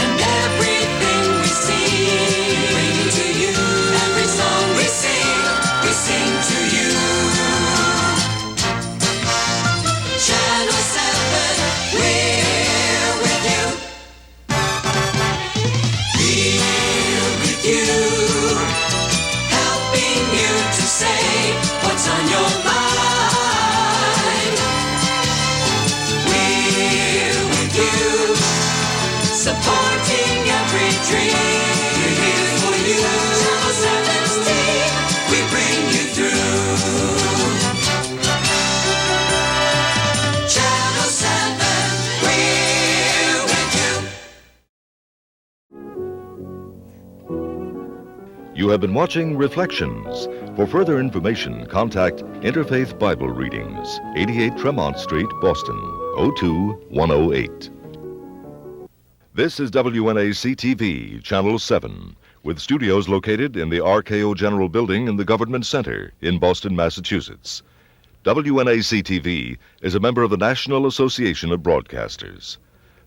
And everything we see, bring to you. Every song we sing to you. Channel 7, we're with you. We're with you, helping you to say what's on your mind. We're with you, supporting every dream. We're here for you. Channel 7's team, we bring you through. Channel 7, we're with you. You have been watching Reflections. For further information, contact Interfaith Bible Readings, 88 Tremont Street, Boston, 02108. This is WNAC-TV, Channel 7, with studios located in the RKO General Building in the Government Center in Boston, Massachusetts. WNAC-TV is a member of the National Association of Broadcasters.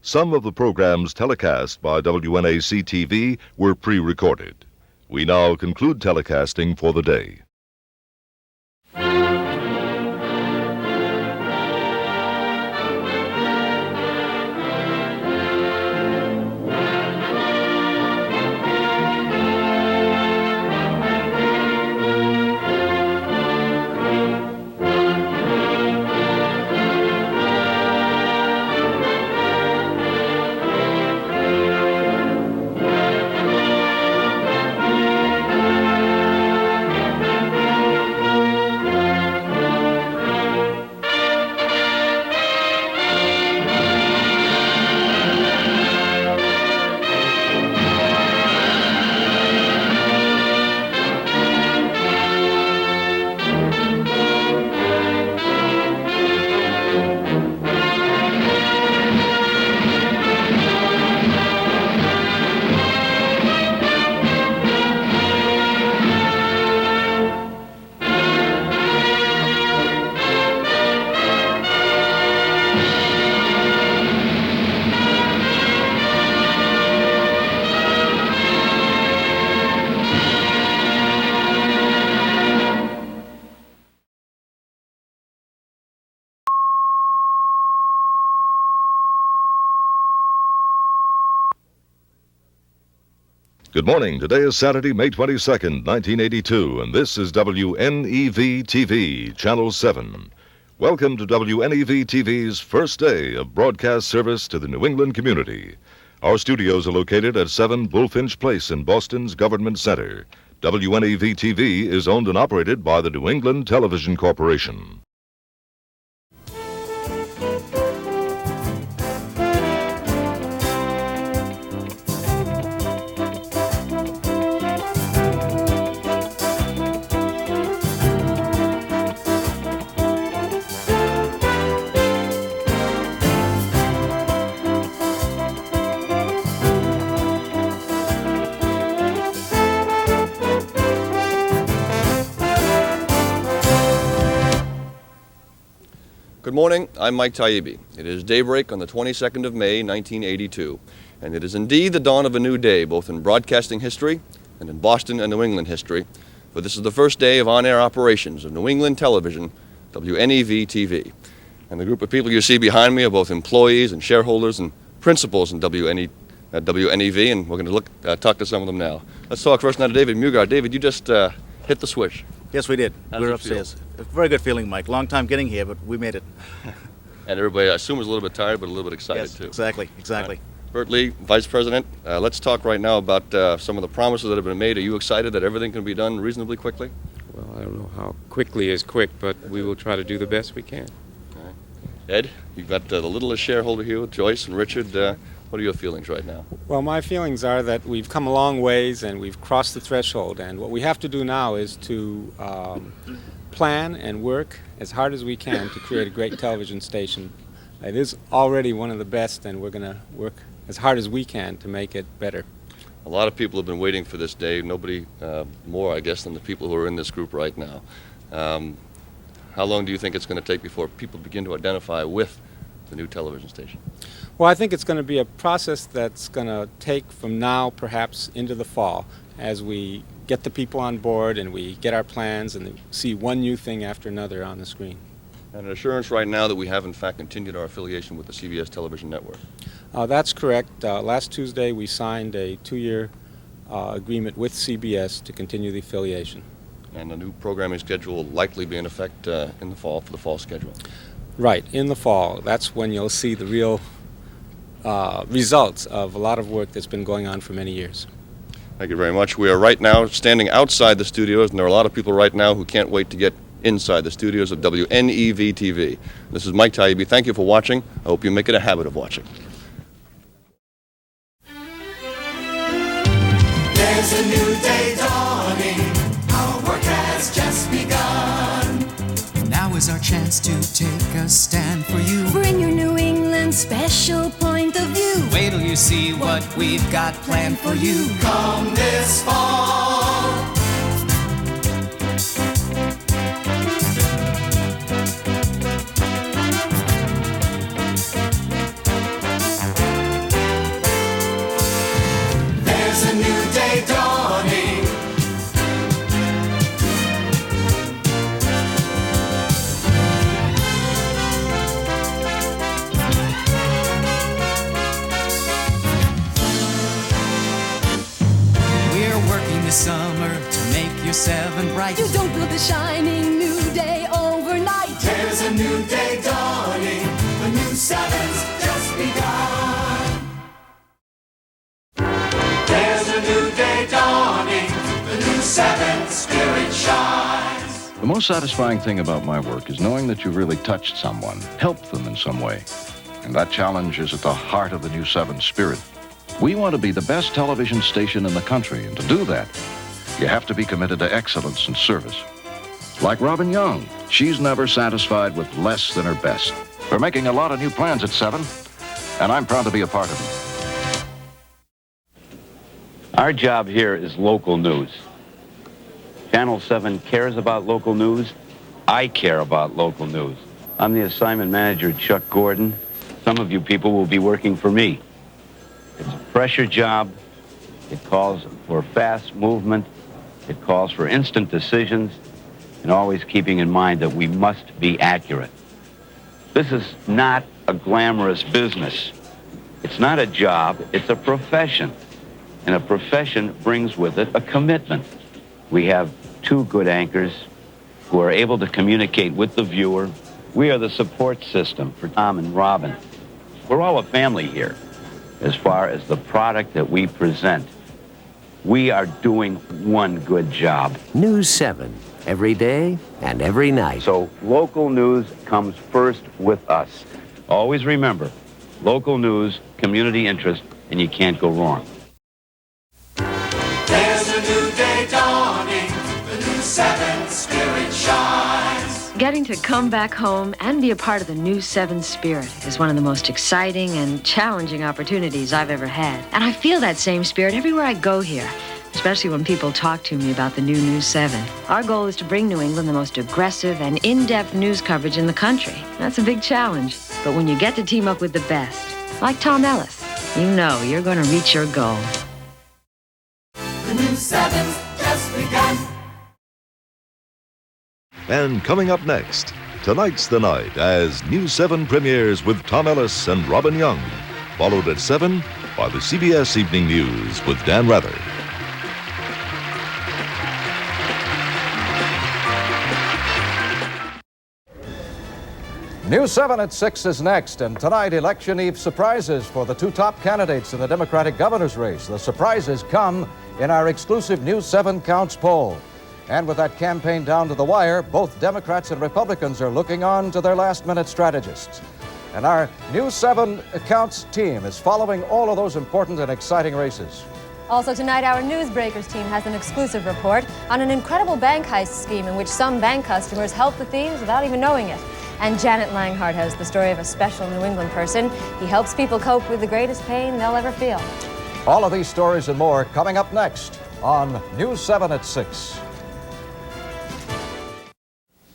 Some of the programs telecast by WNAC-TV were pre-recorded. We now conclude telecasting for the day. Good morning. Today is Saturday, May 22nd, 1982, and this is WNEV-TV, Channel 7. Welcome to WNEV-TV's first day of broadcast service to the New England community. Our studios are located at 7 Bullfinch Place in Boston's Government Center. WNEV-TV is owned and operated by the New England Television Corporation. Good morning, I'm Mike Taibbi. It is daybreak on the 22nd of May, 1982, and it is indeed the dawn of a new day, both in broadcasting history and in Boston and New England history, for this is the first day of on-air operations of New England television, WNEV-TV. And the group of people you see behind me are both employees and shareholders and principals in WNEV, and we're going to talk to some of them now. Let's talk first now to David Mugard. David, you just hit the switch. Yes, we did. How We were does it feel? upstairs. A very good feeling, Mike. Long time getting here, but we made it. And everybody, I assume, was a little bit tired, but a little bit excited, Yes, too. exactly. Bert Lee, Vice President, let's talk right now about some of the promises that have been made. Are you excited that everything can be done reasonably quickly? Well, I don't know how quickly is quick, but we will try to do the best we can. Ed, you've got the littlest shareholder here with Joyce and Richard. What are your feelings right now? Well, my feelings are that we've come a long ways and we've crossed the threshold, and what we have to do now is to plan and work as hard as we can to create a great television station. It is already one of the best, and we're going to work as hard as we can to make it better. A lot of people have been waiting for this day. Nobody more, I guess, than the people who are in this group right now. How long do you think it's going to take before people begin to identify with the new television station? Well, I think it's going to be a process that's going to take from now perhaps into the fall as we get the people on board and we get our plans and see one new thing after another on the screen. And an assurance right now that we have in fact continued our affiliation with the CBS television network. That's correct. Last Tuesday we signed a 2-year agreement with CBS to continue the affiliation. And the new programming schedule will likely be in effect in the fall for the fall schedule. Right, in the fall. That's when you'll see the real results of a lot of work that's been going on for many years. Thank you very much. We are right now standing outside the studios, and there are a lot of people right now who can't wait to get inside the studios of WNEV-TV. This is Mike Taibbi. Thank you for watching. I hope you make it a habit of watching. There's a new day dawning. Our work has just begun. Now is our chance to take a stand for you. Bring your New England special point of view. Wait till you see what we've got planned for you. Come this fall. There's a new day dawning. We're working this summer to make your 7 bright. You don't build a shining new day overnight. There's a new day dawning. The new 7's just begun. There's a new day dawning. The new 7 spirit shines. The most satisfying thing about my work is knowing that you've really touched someone, helped them in some way. And that challenge is at the heart of the new 7 spirit. We want to be the best television station in the country, and to do that, you have to be committed to excellence and service. Like Robin Young, she's never satisfied with less than her best. We're making a lot of new plans at 7, and I'm proud to be a part of them. Our job here is local news. Channel 7 cares about local news. I care about local news. I'm the assignment manager, Chuck Gordon. Some of you people will be working for me. It's a pressure job. It calls for fast movement. It calls for instant decisions, and always keeping in mind that we must be accurate. This is not a glamorous business. It's not a job, it's a profession. And a profession brings with it a commitment. We have 2 good anchors who are able to communicate with the viewer. We are the support system for Tom and Robin. We're all a family here as far as the product that we present. We are doing one good job. News 7, every day and every night. So local news comes first with us. Always remember, local news, community interest, and you can't go wrong. There's a new day dawning. The new 7 spirit shines. Getting to come back home and be a part of the new 7 spirit is one of the most exciting and challenging opportunities I've ever had. And I feel that same spirit everywhere I go here, especially when people talk to me about the new News 7. Our goal is to bring New England the most aggressive and in-depth news coverage in the country. That's a big challenge. But when you get to team up with the best, like Tom Ellis, you know you're going to reach your goal. The new 7's just begun. And coming up next, tonight's the night as News 7 premieres with Tom Ellis and Robin Young, followed at 7 by the CBS Evening News with Dan Rather. News 7 at 6 is next, and tonight, election eve surprises for the 2 top candidates in the Democratic governor's race. The surprises come in our exclusive News 7 Counts poll. And with that campaign down to the wire, both Democrats and Republicans are looking on to their last-minute strategists. And our News 7 Counts team is following all of those important and exciting races. Also tonight, our Newsbreakers team has an exclusive report on an incredible bank heist scheme in which some bank customers help the thieves without even knowing it. And Janet Langhart has the story of a special New England person. He helps people cope with the greatest pain they'll ever feel. All of these stories and more coming up next on News 7 at 6.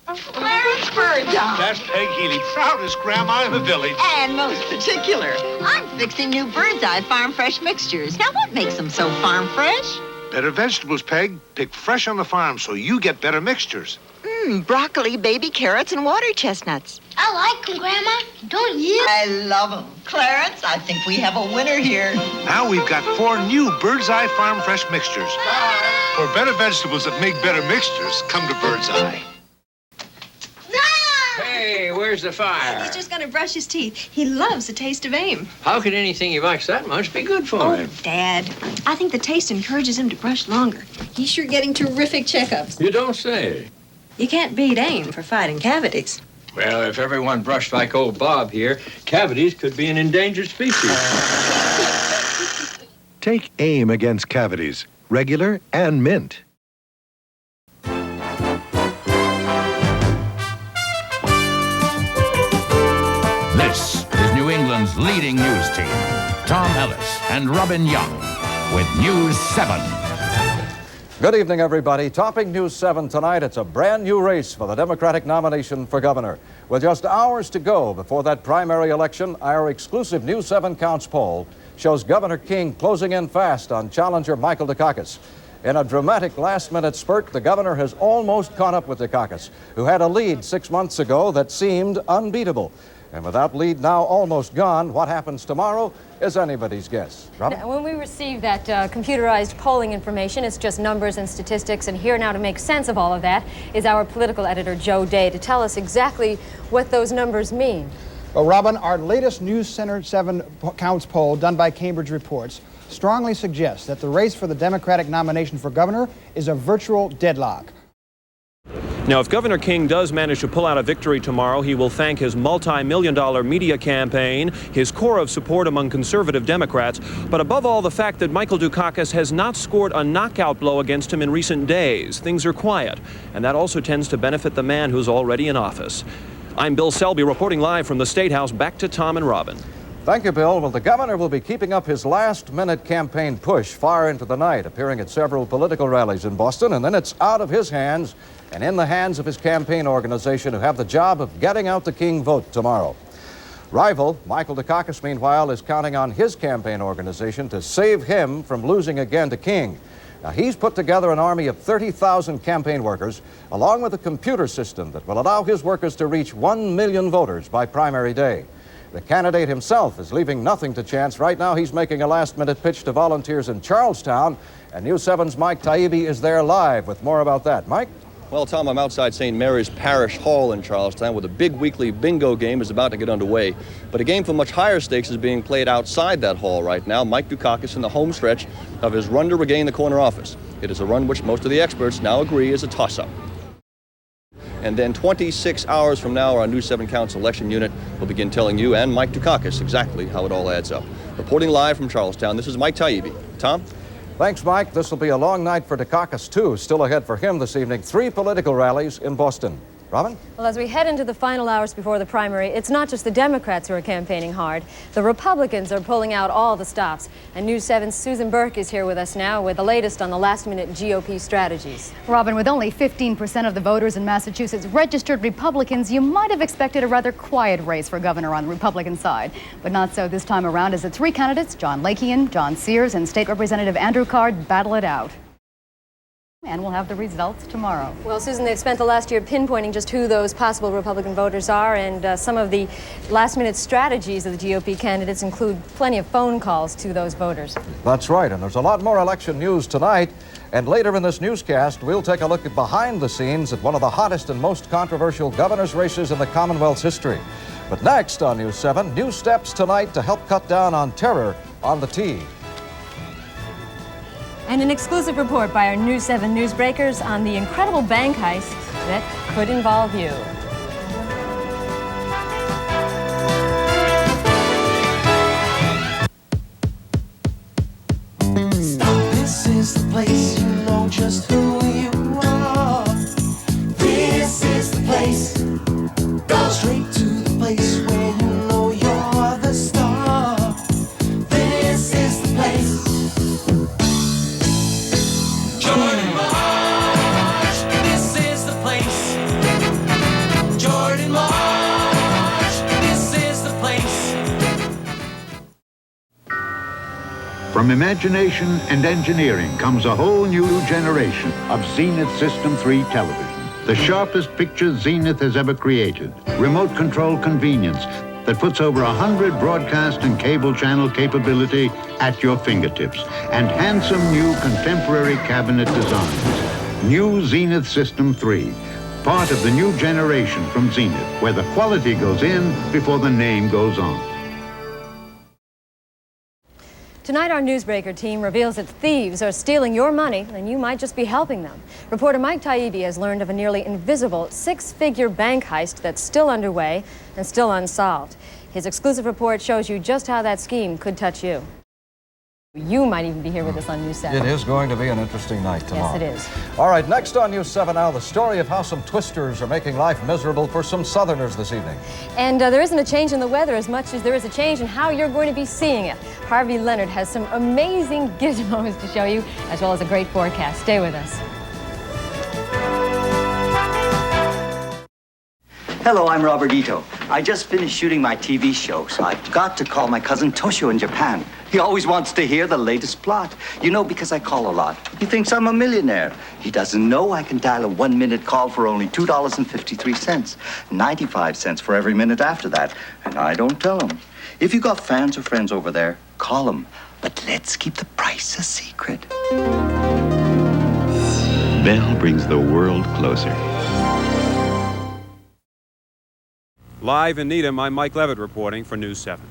Clarence Bird, Tom. That's Peg Healy, proudest grandma in the village. And most particular. I'm fixing new Bird's Eye Farm Fresh mixtures. Now, what makes them so farm fresh? Better vegetables, Peg. Pick fresh on the farm so you get better mixtures. Broccoli, baby carrots, and water chestnuts. I like them, Grandma. Don't you? I love them. Clarence, I think we have a winner here. Now we've got 4 new Bird's Eye Farm Fresh mixtures. For better vegetables that make better mixtures, come to Bird's Eye. Hey, where's the fire? He's just going to brush his teeth. He loves the taste of aim. How could anything he likes that much be good for him? Dad, I think the taste encourages him to brush longer. He's sure getting terrific checkups. You don't say. You can't beat aim for fighting cavities. Well, if everyone brushed like old Bob here, cavities could be an endangered species. Take aim against cavities, regular and mint. This is New England's leading news team, Tom Ellis and Robin Young, with News 7. Good evening, everybody. Topping News 7 tonight, it's a brand new race for the Democratic nomination for governor. With just hours to go before that primary election, our exclusive News 7 Counts poll shows Governor King closing in fast on challenger Michael Dukakis. In a dramatic last-minute spurt, the governor has almost caught up with Dukakis, who had a lead 6 months ago that seemed unbeatable. And with that lead now almost gone, what happens tomorrow is anybody's guess. Robin? Now, when we receive that computerized polling information, it's just numbers and statistics, and here now to make sense of all of that is our political editor, Joe Day, to tell us exactly what those numbers mean. Well, Robin, our latest News Center 7 Counts poll done by Cambridge Reports strongly suggests that the race for the Democratic nomination for governor is a virtual deadlock. Now, if Governor King does manage to pull out a victory tomorrow, he will thank his multi-million-dollar media campaign, his core of support among conservative Democrats, but above all, the fact that Michael Dukakis has not scored a knockout blow against him in recent days. Things are quiet, and that also tends to benefit the man who's already in office. I'm Bill Selby reporting live from the State House. Back to Tom and Robin. Thank you, Bill. Well, the governor will be keeping up his last-minute campaign push far into the night, appearing at several political rallies in Boston, and then it's out of his hands and in the hands of his campaign organization, who have the job of getting out the King vote tomorrow. Rival Michael Dukakis, meanwhile, is counting on his campaign organization to save him from losing again to King. Now, he's put together an army of 30,000 campaign workers, along with a computer system that will allow his workers to reach 1 million voters by primary day. The candidate himself is leaving nothing to chance. Right now, he's making a last-minute pitch to volunteers in Charlestown, and News 7's Mike Taibbi is there live with more about that. Mike? Well, Tom, I'm outside St. Mary's Parish Hall in Charlestown, where the big weekly bingo game is about to get underway. But a game for much higher stakes is being played outside that hall right now. Mike Dukakis in the home stretch of his run to regain the corner office. It is a run which most of the experts now agree is a toss-up. And then 26 hours from now, our News 7 Counts election unit will begin telling you and Mike Dukakis exactly how it all adds up. Reporting live from Charlestown, this is Mike Taibbi. Tom? Thanks, Mike. This will be a long night for Dukakis, too. Still ahead for him this evening, 3 political rallies in Boston. Robin? Well, as we head into the final hours before the primary, it's not just the Democrats who are campaigning hard. The Republicans are pulling out all the stops. And News 7's Susan Burke is here with us now with the latest on the last-minute GOP strategies. Robin, with only 15% of the voters in Massachusetts registered Republicans, you might have expected a rather quiet race for governor on the Republican side. But not so this time around, as the 3 candidates, John Lakian, John Sears, and State Representative Andrew Card, battle it out. And we'll have the results tomorrow. Well, Susan, they've spent the last year pinpointing just who those possible Republican voters are, and some of the last-minute strategies of the GOP candidates include plenty of phone calls to those voters. That's right, and there's a lot more election news tonight. And later in this newscast, we'll take a look at behind the scenes at one of the hottest and most controversial governor's races in the Commonwealth's history. But next on News 7, new steps tonight to help cut down on terror on the T. And an exclusive report by our News 7 newsbreakers on the incredible bank heist that could involve you. Stop, this is the place, you know just who you are. This is the place, go straight to the place where you know you're the star. This is the place. Jordan Marsh, this is the place. Jordan Marsh. From imagination and engineering comes a whole new generation of Zenith System 3 television. The sharpest picture Zenith has ever created. Remote control convenience that puts over 100 broadcast and cable channel capability at your fingertips. And handsome new contemporary cabinet designs. New Zenith System 3. Part of the new generation from Zenith, where the quality goes in before the name goes on. Tonight, our newsbreaker team reveals that thieves are stealing your money, and you might just be helping them. Reporter Mike Taibbi has learned of a nearly invisible six-figure bank heist that's still underway and still unsolved. His exclusive report shows you just how that scheme could touch you. You might even be here with us on News 7. It is going to be an interesting night tomorrow. Yes, it is. All right, next on News 7 now, the story of how some twisters are making life miserable for some Southerners this evening. And there isn't a change in the weather as much as there is a change in how you're going to be seeing it. Harvey Leonard has some amazing gizmos to show you, as well as a great forecast. Stay with us. Hello, I'm Robert Ito. I just finished shooting my TV show, so I've got to call my cousin Toshio in Japan. He always wants to hear the latest plot. You know, because I call a lot. He thinks I'm a millionaire. He doesn't know I can dial a 1-minute call for only $2.53, 95 cents for every minute after that. And I don't tell him. If you got fans or friends over there, call them. But let's keep the price a secret. Bell brings the world closer. Live in Needham, I'm Mike Levitt reporting for News 7.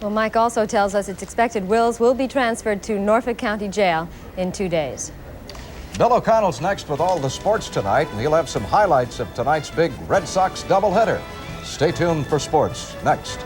Well, Mike also tells us it's expected Wills will be transferred to Norfolk County Jail in 2 days. Bill O'Connell's next with all the sports tonight, and he'll have some highlights of tonight's big Red Sox doubleheader. Stay tuned for sports next.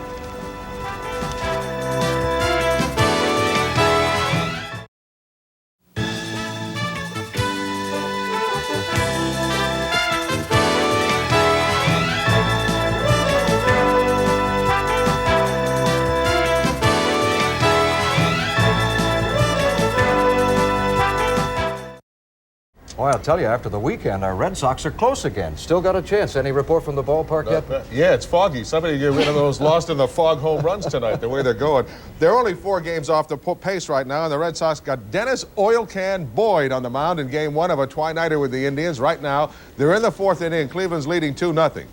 Boy, I'll tell you, after the weekend, our Red Sox are close again. Still got a chance. Any report from the ballpark yet? Yeah, it's foggy. Somebody get rid of those lost in the fog home runs tonight, the way they're going. They're only 4 games off the pace right now, and the Red Sox got Dennis Oil Can Boyd on the mound in Game 1 of a twilighter with the Indians. Right now, they're in the 4th inning, and Cleveland's leading 2-0.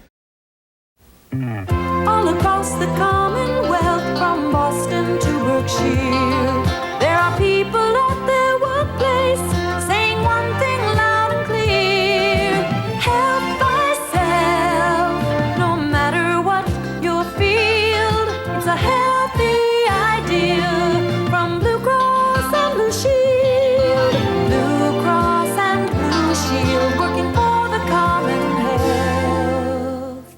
All across the Commonwealth, from Boston to Berkshire, there are people at their workplace saying one thing loud and clear: help thyself, no matter what your field. It's a healthy idea from Blue Cross and Blue Shield. Blue Cross and Blue Shield, working for the common health.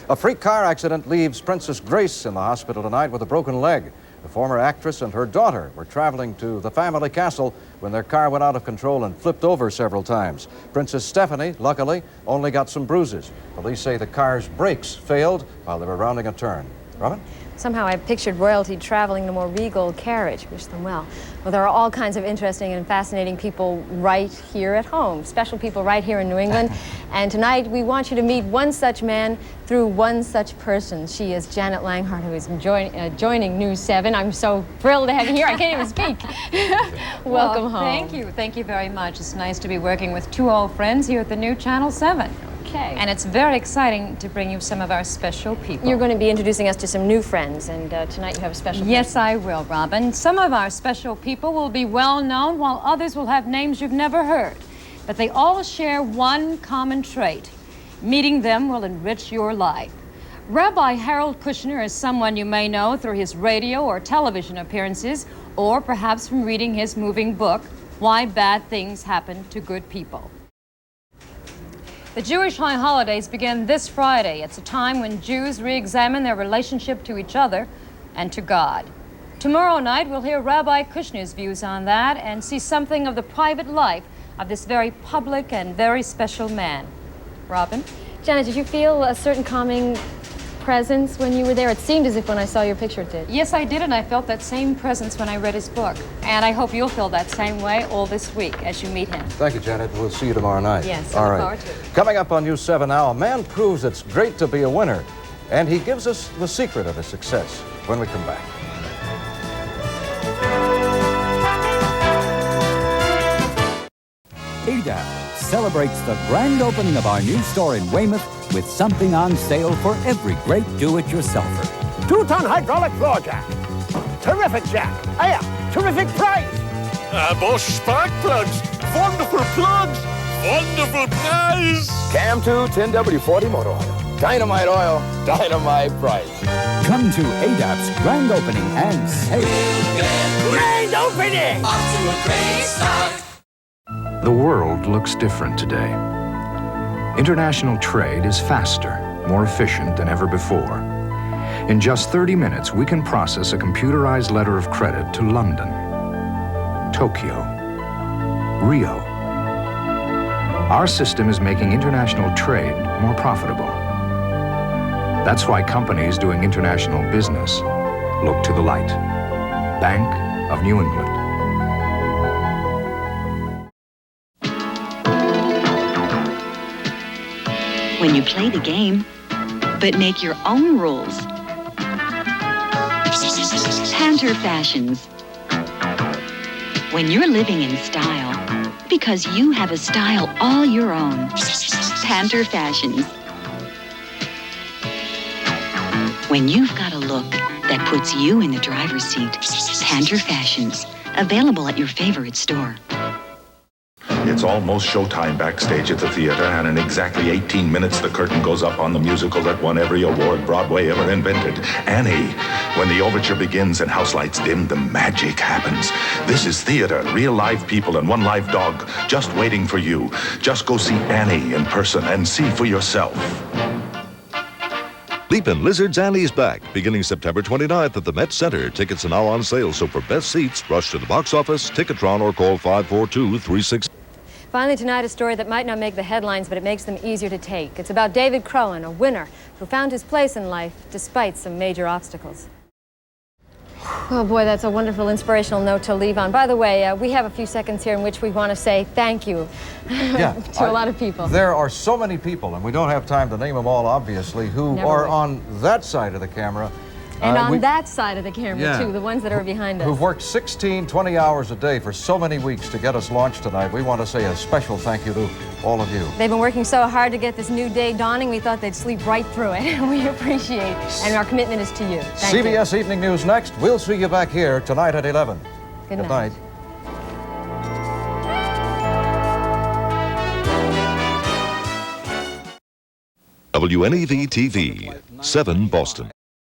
A freak car accident leaves Princess Grace in the hospital tonight with a broken leg. The former actress and her daughter were traveling to the family castle when their car went out of control and flipped over several times. Princess Stephanie, luckily, only got some bruises. Police say the car's brakes failed while they were rounding a turn. Robin? Somehow I pictured royalty traveling in a more regal carriage. Wish them well. Well, there are all kinds of interesting and fascinating people right here at home, special people right here in New England. And tonight we want you to meet one such man through one such person. She is Janet Langhart, who is joining News 7. I'm so thrilled to have you here. I can't even speak. Welcome home. Thank you very much. It's nice to be working with 2 old friends here at the new Channel 7. Okay. And it's very exciting to bring you some of our special people. You're going to be introducing us to some new friends, and tonight you have a special Yes, person. I will, Robin. Some of our special people will be well known, while others will have names you've never heard. But they all share one common trait. Meeting them will enrich your life. Rabbi Harold Kushner is someone you may know through his radio or television appearances, or perhaps from reading his moving book, Why Bad Things Happen to Good People. The Jewish high holidays begin this Friday. It's a time when Jews re-examine their relationship to each other and to God. Tomorrow night, we'll hear Rabbi Kushner's views on that and see something of the private life of this very public and very special man. Robin? Janet, did you feel a certain calming presence when you were there? It seemed as if when I saw your picture it did. Yes, I did, and I felt that same presence when I read his book. And I hope you'll feel that same way all this week as you meet him. Thank you, Janet. We'll see you tomorrow night. Yes, all I right. look forward to it. Coming up on News 7 now, a man proves it's great to be a winner, and he gives us the secret of his success when we come back. ADAP celebrates the grand opening of our new store in Weymouth with something on sale for every great do-it-yourselfer. 2-ton hydraulic floor jack. Terrific jack. Terrific price. Bosch spark plugs. Wonderful plugs. Wonderful price. Cam 2 10W40 motor oil. Dynamite oil. Dynamite price. Come to ADAP's grand opening and save. Grand opening! Off to a great start. The world looks different today. International trade is faster, more efficient than ever before. In just 30 minutes, we can process a computerized letter of credit to London, Tokyo, Rio. Our system is making international trade more profitable. That's why companies doing international business look to the light. Bank of New England. When you play the game, but make your own rules. Panther Fashions. When you're living in style, because you have a style all your own. Panther Fashions. When you've got a look that puts you in the driver's seat. Panther Fashions. Available at your favorite store. It's almost showtime backstage at the theater, and in exactly 18 minutes, the curtain goes up on the musical that won every award Broadway ever invented, Annie. When the overture begins and house lights dim, the magic happens. This is theater, real live people and one live dog just waiting for you. Just go see Annie in person and see for yourself. Leapin' Lizard's Annie's back, beginning September 29th at the Met Center. Tickets are now on sale, so for best seats, rush to the box office, Ticketron, or call 542-36. Finally tonight, a story that might not make the headlines, but it makes them easier to take. It's about David Crowan, a winner who found his place in life despite some major obstacles. Oh boy, that's a wonderful inspirational note to leave on. By the way, we have a few seconds here in which we want to say thank you to a lot of people. There are so many people, and we don't have time to name them all, obviously, who are on that side of the camera. And on that side of the camera, too, the ones that are behind us. Who've worked 16, 20 hours a day for so many weeks to get us launched tonight. We want to say a special thank you to all of you. They've been working so hard to get this new day dawning, we thought they'd sleep right through it. We appreciate it, and our commitment is to you. Thank CBS you. Evening News next. We'll see you back here tonight at 11. Good night. WNEV-TV, 7 Boston.